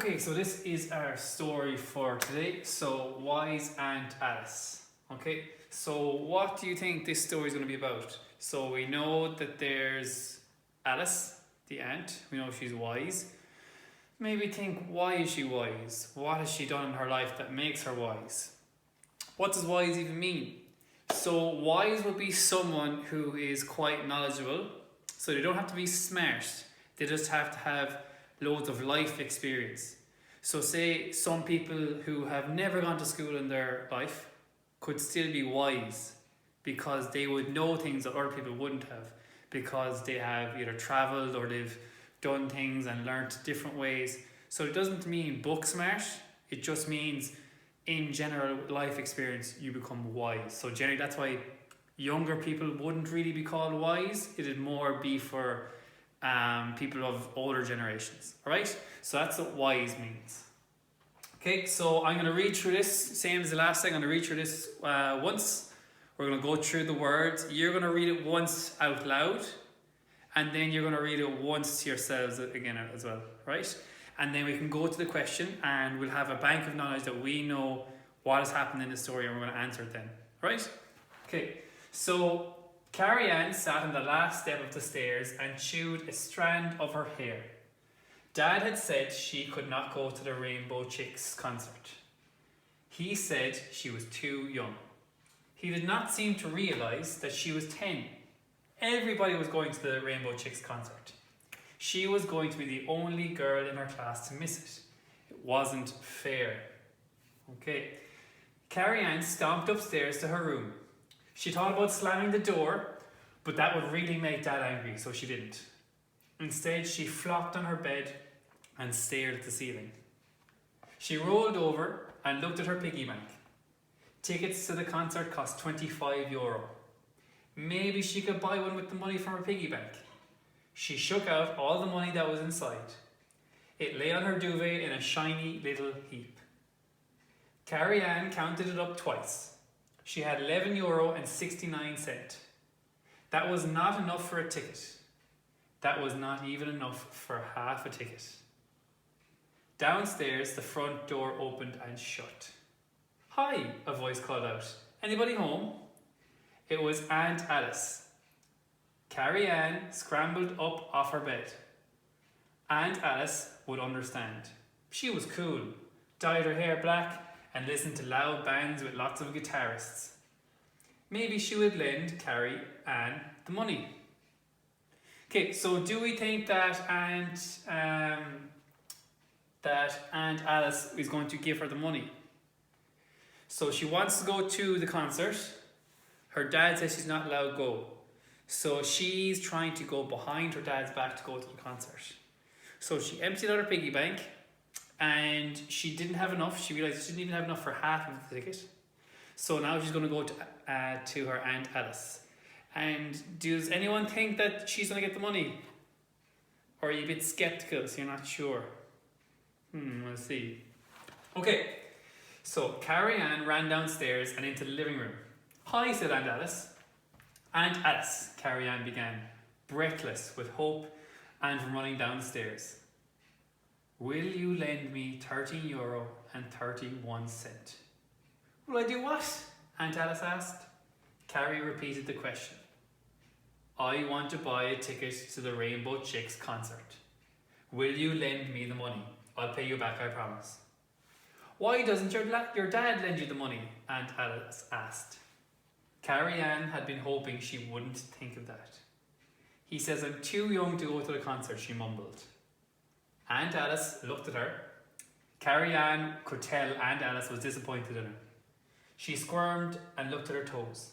Okay, so this is our story for today. So, Wise Aunt Alice. Okay, so what do you think this story is going to be about? So, we know that there's Alice, the aunt. We know she's wise. Maybe think, why is she wise? What has she done in her life that makes her wise? What does wise even mean? So, wise would be someone who is quite knowledgeable. So, they don't have to be smart, they just have to have loads of life experience. So, say some people who have never gone to school in their life could still be wise because they would know things that other people wouldn't have because they have either traveled or they've done things and learnt different ways. So, it doesn't mean book smart, it just means in general life experience you become wise. So, generally, that's why younger people wouldn't really be called wise, it'd more be for people of older generations. Alright, so that's what wise means. Okay, so I'm going to read through this, same as the last thing. I'm going to read through this once. We're going to go through the words. You're going to read it once out loud, and then you're going to read it once to yourselves again as well, right? And then we can go to the question, and we'll have a bank of knowledge that we know what has happened in the story, and we're going to answer it then, right? Okay, so Carrie Ann sat on the last step of the stairs and chewed a strand of her hair. Dad had said she could not go to the Rainbow Chicks concert. He said she was too young. He did not seem to realise that she was 10. Everybody was going to the Rainbow Chicks concert. She was going to be the only girl in her class to miss it. It wasn't fair. Okay. Carrie Ann stomped upstairs to her room. She thought about slamming the door, but that would really make Dad angry, so she didn't. Instead, she flopped on her bed and stared at the ceiling. She rolled over and looked at her piggy bank. Tickets to the concert cost €25. Maybe she could buy one with the money from her piggy bank. She shook out all the money that was inside. It lay on her duvet in a shiny little heap. Carrie Ann counted it up twice. She had €11.69. That was not enough for a ticket. That was not even enough for half a ticket. Downstairs, the front door opened and shut. "Hi," a voice called out. "Anybody home?" It was Aunt Alice. Carrie Ann scrambled up off her bed. Aunt Alice would understand. She was cool, dyed her hair black, and listened to loud bands with lots of guitarists. Maybe she would lend Carrie Ann the money. Okay, so do we think that Aunt Alice is going to give her the money? So she wants to go to the concert. Her dad says she's not allowed to go. So she's trying to go behind her dad's back to go to the concert. So she emptied out her piggy bank and she didn't have enough. She realised she didn't even have enough for half of the ticket. So now she's going to go to her Aunt Alice. And does anyone think that she's going to get the money? Or are you a bit skeptical so you're not sure? We'll see. Okay, so Carrie Ann ran downstairs and into the living room. "Hi," said Aunt Alice. "Aunt Alice," Carrie Ann began, breathless with hope and from running downstairs. "Will you lend me €13.31? "Will I do what?" Aunt Alice asked. Carrie repeated the question. "I want to buy a ticket to the Rainbow Chicks concert. Will you lend me the money? I'll pay you back, I promise." "Why doesn't your dad lend you the money?" Aunt Alice asked. Carrie Ann had been hoping she wouldn't think of that. "He says I'm too young to go to the concert," she mumbled. Aunt Alice looked at her. Carrie Ann could tell Aunt Alice was disappointed in her. She squirmed and looked at her toes.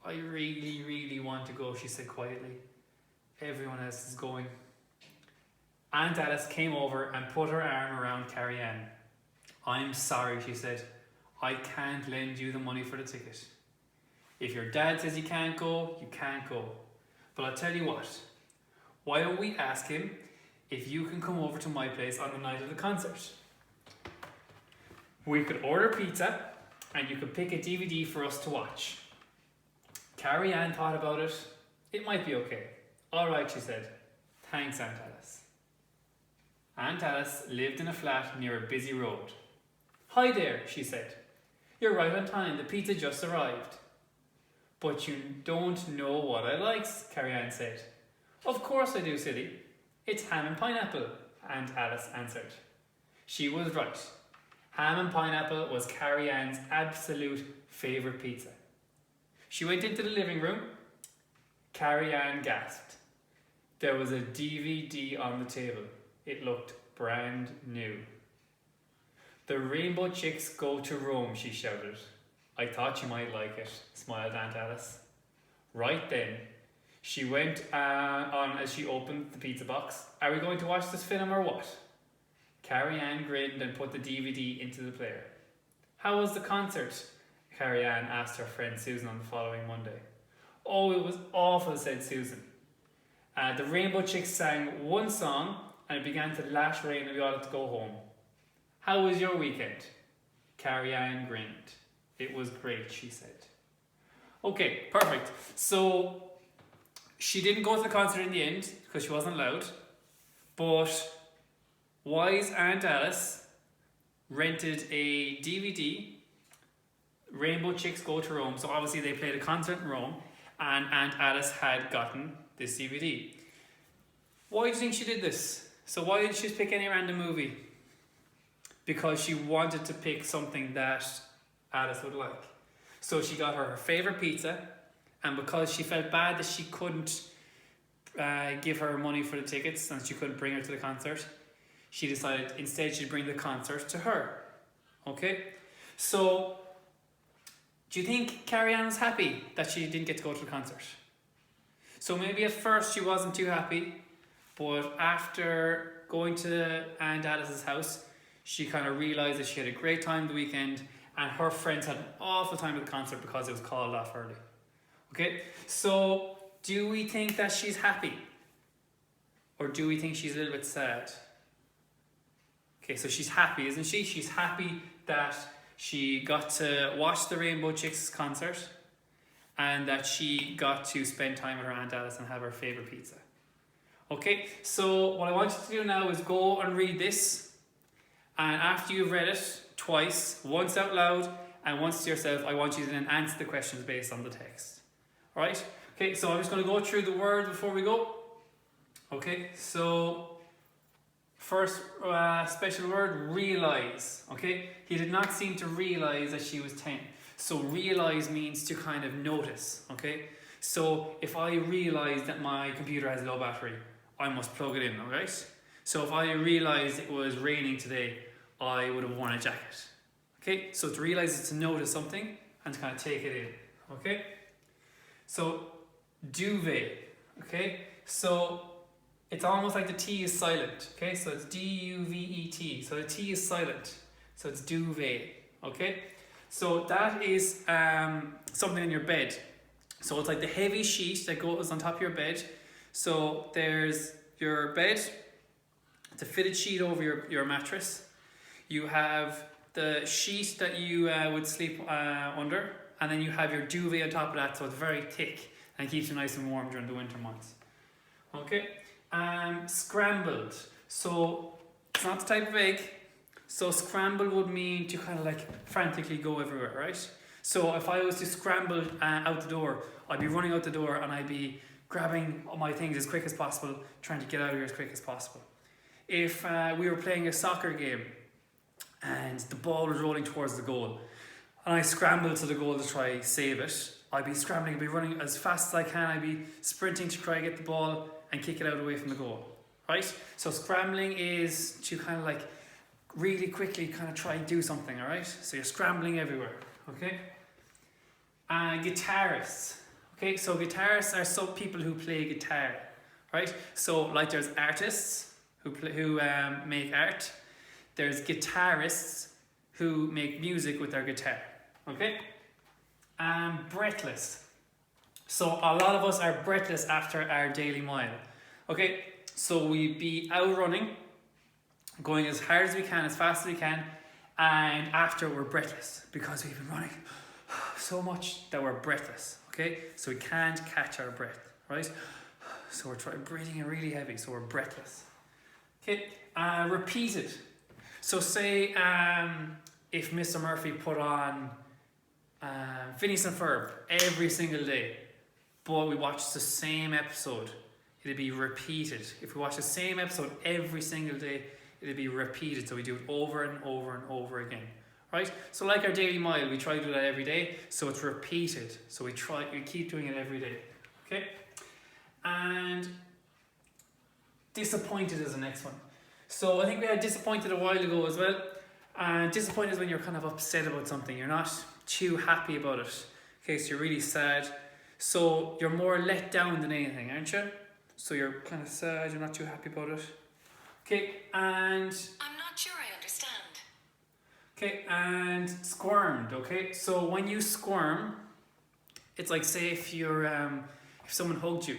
"I really, really want to go," she said quietly. "Everyone else is going." Aunt Alice came over and put her arm around Carrie Ann. "I'm sorry," she said. "I can't lend you the money for the ticket. If your dad says you can't go, you can't go. But I'll tell you what, why don't we ask him if you can come over to my place on the night of the concert? We could order pizza and you could pick a DVD for us to watch." Carrie Ann thought about it. "It might be okay." "All right," she said. "Thanks, Aunt Alice." Aunt Alice lived in a flat near a busy road. Hi there, she said. You're right on time, the pizza just arrived. But you don't know what I like, Carrie Ann said. Of course I do, silly. It's ham and pineapple, Aunt Alice answered. She was right. Ham and pineapple was Carrie Ann's absolute favourite pizza. She went into the living room. Carrie Ann gasped. There was a DVD on the table. It looked brand new. The Rainbow Chicks Go to Rome, she shouted. I thought you might like it, smiled Aunt Alice. Right then, she went on as she opened the pizza box. Are we going to watch this film or what? Carrie Ann grinned and put the DVD into the player. How was the concert? Carrie Ann asked her friend Susan on the following Monday. Oh, it was awful, said Susan. The Rainbow Chicks sang one song and it began to lash rain and we all had to go home. How was your weekend? Carrie Ann grinned. It was great, she said. Okay, perfect. So she didn't go to the concert in the end because she wasn't allowed, but wise Aunt Alice rented a DVD, Rainbow Chicks Go to Rome. So obviously they played a concert in Rome and Aunt Alice had gotten this DVD. Why do you think she did this? So why didn't she just pick any random movie? Because she wanted to pick something that Alice would like. So she got her favourite pizza, and because she felt bad that she couldn't give her money for the tickets and she couldn't bring her to the concert, she decided instead she'd bring the concert to her. Okay? So, do you think Carrie Ann was happy that she didn't get to go to the concert? So maybe at first she wasn't too happy, but after going to Aunt Alice's house, she kind of realised that she had a great time the weekend and her friends had an awful time at the concert because it was called off early. Okay, so do we think that she's happy? Or do we think she's a little bit sad? Okay, so she's happy, isn't she? She's happy that she got to watch the Rainbow Chicks concert and that she got to spend time with her Aunt Alice and have her favourite pizza. Okay, so what I want you to do now is go and read this. And after you've read it twice, once out loud and once to yourself, I want you to then answer the questions based on the text. Alright? Okay, so I'm just going to go through the words before we go. Okay, so first special word, realise. Okay, he did not seem to realise that she was 10. So realise means to kind of notice. Okay, so if I realise that my computer has a low battery, I must plug it in, alright? So if I realised it was raining today, I would have worn a jacket. Okay, so to realise is to notice something and to kind of take it in. Okay, so duvet. Okay, so it's almost like the T is silent. Okay, so it's D-U-V-E-T. So the T is silent. So it's duvet. Okay, so that is something in your bed. So it's like the heavy sheet that goes on top of your bed. So there's your bed, it's a fitted sheet over your mattress. You have the sheet that you would sleep under, and then you have your duvet on top of that, so it's very thick and keeps you nice and warm during the winter months. Okay, scrambled. So it's not the type of egg. So scrambled would mean to kind of like frantically go everywhere, right? So if I was to scramble out the door, I'd be running out the door and I'd be grabbing all my things as quick as possible, trying to get out of here as quick as possible. If we were playing a soccer game and the ball was rolling towards the goal and I scrambled to the goal to try save it, I'd be scrambling, I'd be running as fast as I can, I'd be sprinting to try to get the ball and kick it out away from the goal, right? So scrambling is to kind of like really quickly kind of try and do something, all right? So you're scrambling everywhere, okay? Guitarists. Okay, so guitarists are some people who play guitar, right? So like there's artists who make art. There's guitarists who make music with their guitar, okay? Breathless. So a lot of us are breathless after our daily mile, okay? So we'd be out running, going as hard as we can, as fast as we can, and after we're breathless because we've been running so much that we're breathless. Okay, so we can't catch our breath, right? So we're breathing in really heavy, so we're breathless. Okay, repeat it. So say if Mr. Murphy put on Phineas and Ferb every single day, but we watched the same episode, it'd be repeated. If we watch the same episode every single day, it'd be repeated. So we do it over and over and over again. Right? So like our Daily Mile, we try to do that every day, so it's repeated. So we keep doing it every day. Okay? And disappointed is the next one. So I think we had disappointed a while ago as well. And disappointed is when you're kind of upset about something. You're not too happy about it. Okay, so you're really sad. So you're more let down than anything, aren't you? So you're kind of sad, you're not too happy about it. Okay, and I'm not sure I understand. okay, and squirmed. Okay, so when you squirm, it's like, say if you're if someone hugged you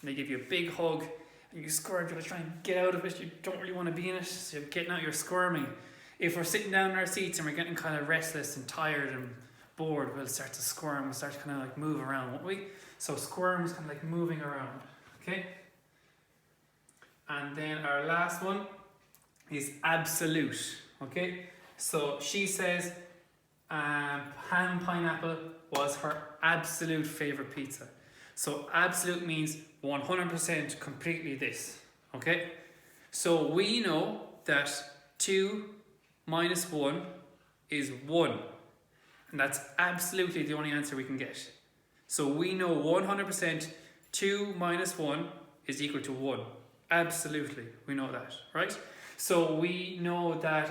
and they give you a big hug and you squirm, you're trying to get out of it, you don't really want to be in it, so you're getting out, you're squirming. If we're sitting down in our seats and we're getting kind of restless and tired and bored, we'll start to squirm, we'll start to kind of like move around, won't we? So squirm is kind of like moving around. Okay, and then our last one is absolute. Okay, so she says ham pineapple was her absolute favorite pizza. So absolute means 100% completely this. Okay, so we know that 2 minus 1 is 1, and that's absolutely the only answer we can get. So we know 100% 2 minus 1 is equal to 1. Absolutely, we know that, right? So we know that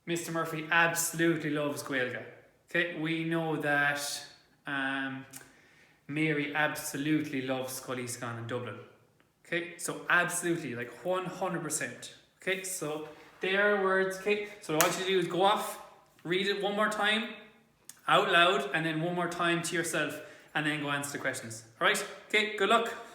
Mr. Murphy absolutely loves Gaeilge. Okay, we know that Mary absolutely loves Scully Scan in Dublin. Okay, so absolutely, like 100%. Okay, so there are words. Okay, so what I want you to do is go off, read it one more time out loud, and then one more time to yourself, and then go answer the questions. Alright, okay, good luck.